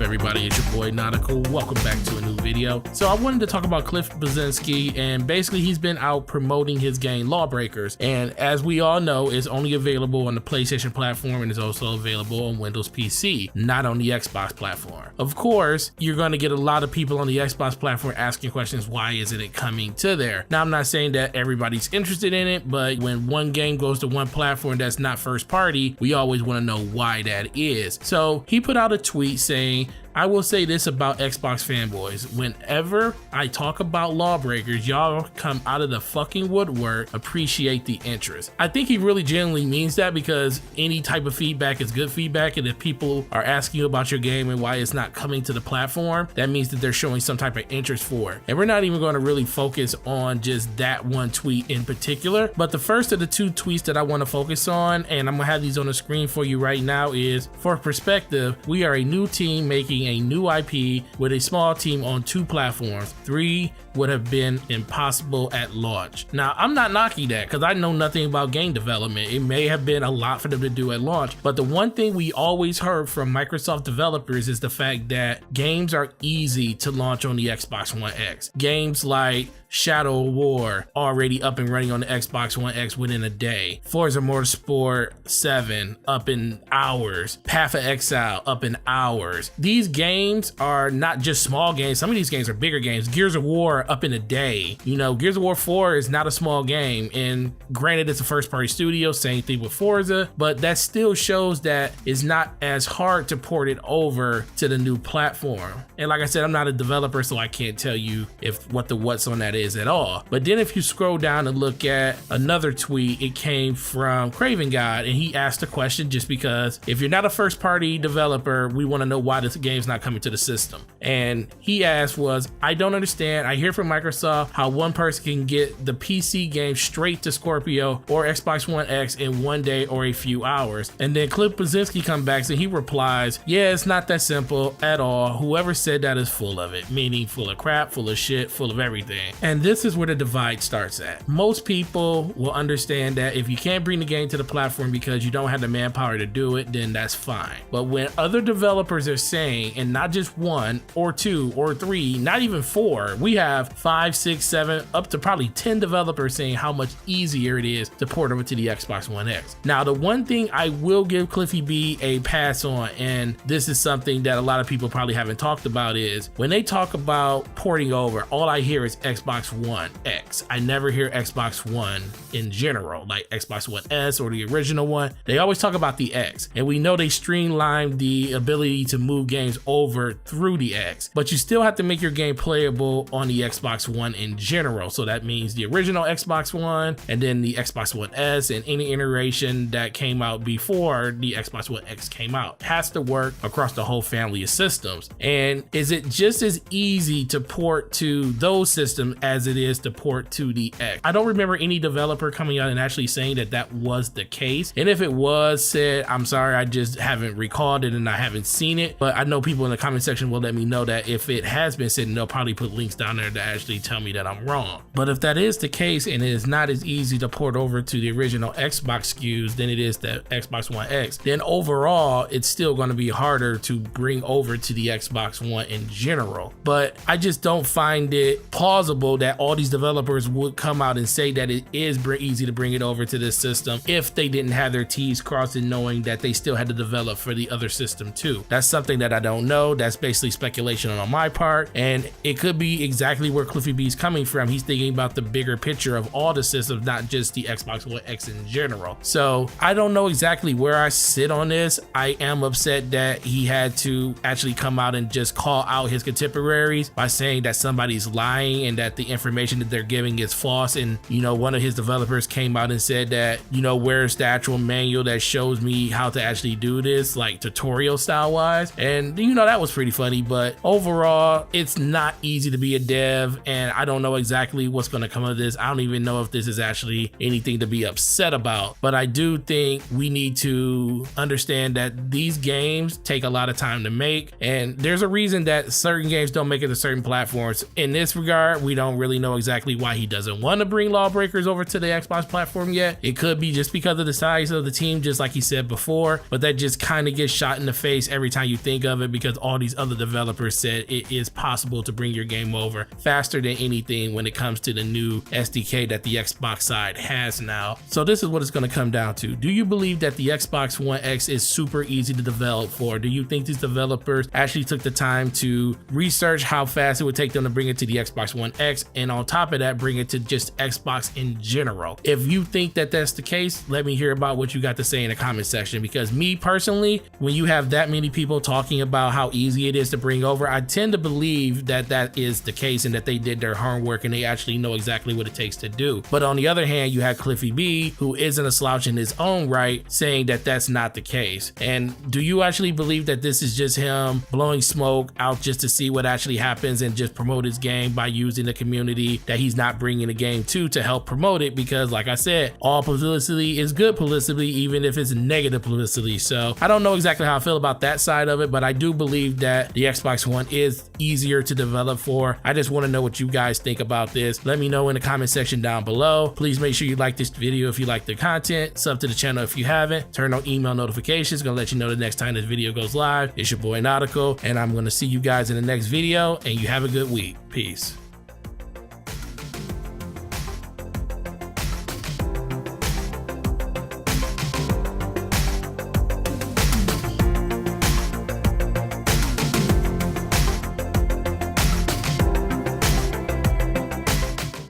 everybody? It's your boy Nautical. Welcome back to a new video. So I wanted to talk about Bleszinski, and basically he's been out promoting his game Lawbreakers, and as we all know, it's only available on the PlayStation platform and is also available on Windows PC, not on the Xbox platform. Of course, you're going to get a lot of people on the Xbox platform asking questions, why isn't it coming to there? Now, I'm not saying that everybody's interested in it, but when one game goes to one platform that's not first party, we always want to know why that is. So he put out a tweet saying, I will say this about Xbox fanboys. Whenever I talk about Lawbreakers, y'all come out of the fucking woodwork, appreciate the interest. I think he really genuinely means that, because any type of feedback is good feedback, and if people are asking you about your game and why it's not coming to the platform, that means that they're showing some type of interest for it. And we're not even going to really focus on just that one tweet in particular, but the first of the two tweets that I want to focus on, and I'm gonna have these on the screen for you right now, is, for perspective, we are a new team making a new IP with a small team on 2 platforms. 3 would have been impossible at launch. Now, I'm not knocking that, because I know nothing about game development. It may have been a lot for them to do at launch, but the one thing we always heard from Microsoft developers is the fact that games are easy to launch on the Xbox One X. Games like Shadow War already up and running on the Xbox One X within a day. Forza Motorsport 7 up in hours. Path of Exile up in hours. These games are not just small games. Some of these games are bigger games. Gears of War up in a day. You know, Gears of War 4 is not a small game, and granted it's a first party studio, same thing with Forza, but that still shows that it's not as hard to port it over to the new platform. And like I said, I'm not a developer, so I can't tell you if what the what's on that is at all. But then if you scroll down and look at another tweet, it came from Craven God, and he asked a question, just because if you're not a first party developer, we want to know why this game's not coming to the system. And he asked was, I don't understand. I hear from Microsoft how one person can get the PC game straight to Scorpio or Xbox One X in one day or a few hours. And then Bleszinski comes back and he replies, yeah, it's not that simple at all. Whoever said that is full of it, meaning full of crap, full of shit, full of everything. And this is where the divide starts at. Most people will understand that if you can't bring the game to the platform because you don't have the manpower to do it, then that's fine. But when other developers are saying, and not just 1 or 2 or 3, not even 4, we have 5, 6, 7, up to probably 10 developers saying how much easier it is to port over to the Xbox One X. Now, the one thing I will give Cliffy B a pass on, and this is something that a lot of people probably haven't talked about, is when they talk about porting over, all I hear is Xbox One X. I never hear Xbox One in general, like Xbox One S or the original one. They always talk about the X, and we know they streamlined the ability to move games over through the X, but you still have to make your game playable on the Xbox One in general. So that means the original Xbox One, and then the Xbox One S, and any iteration that came out before the Xbox One X came out. It has to work across the whole family of systems. And is it just as easy to port to those systems as it is to port to the X? I don't remember any developer coming out and actually saying that that was the case. And if it was said, I'm sorry, I just haven't recalled it and I haven't seen it. But I know people in the comment section will let me know that if it has been said, and they'll probably put links down there to actually tell me that I'm wrong. But if that is the case, and it is not as easy to port over to the original Xbox SKUs than it is the Xbox One X, then overall it's still going to be harder to bring over to the Xbox One in general. But I just don't find it plausible that all these developers would come out and say that it is easy to bring it over to this system if they didn't have their T's crossed and knowing that they still had to develop for the other system too. That's something that I don't know. That's basically speculation on my part, and it could be exactly where Cliffy B's coming from. He's thinking about the bigger picture of all the systems, not just the Xbox One X in general. So I don't know exactly where I sit on this. I am upset that he had to actually come out and just call out his contemporaries by saying that somebody's lying and that the information that they're giving is false. And you know, one of his developers came out and said that, you know, where's the actual manual that shows me how to actually do this, like tutorial style wise? And you know, that was pretty funny. But overall, it's not easy to be a dev, and I don't know exactly what's going to come of this. I don't even know if this is actually anything to be upset about, but I do think we need to understand that these games take a lot of time to make, and there's a reason that certain games don't make it to certain platforms. In this regard, we don't don't really know exactly why he doesn't want to bring Lawbreakers over to the Xbox platform yet. It could be just because of the size of the team, just like he said before, but that just kind of gets shot in the face every time you think of it, because all these other developers said it is possible to bring your game over faster than anything when it comes to the new SDK that the Xbox side has now. So this is what it's going to come down to. Do you believe that the Xbox One X is super easy to develop for? Do you think these developers actually took the time to research how fast it would take them to bring it to the Xbox One X, and on top of that, bring it to just Xbox in general? If you think that that's the case, let me hear about what you got to say in the comment section, because me personally, when you have that many people talking about how easy it is to bring over, I tend to believe that that is the case and that they did their homework and they actually know exactly what it takes to do. But on the other hand, you have Cliffy B, who isn't a slouch in his own right, saying that that's not the case. And do you actually believe that this is just him blowing smoke out just to see what actually happens and just promote his game by using the community that he's not bringing the game to help promote it? Because like I said, all publicity is good publicity, even if it's negative publicity. So I don't know exactly how I feel about that side of it, but I do believe that the Xbox One is easier to develop for. I just want to know what you guys think about this. Let me know in the comment section down below. Please make sure you like this video if you like the content, sub to the channel if you haven't, turn on email notifications, gonna let you know the next time this video goes live. It's your boy Nautical, and I'm gonna see you guys in the next video, and you have a good week. Peace.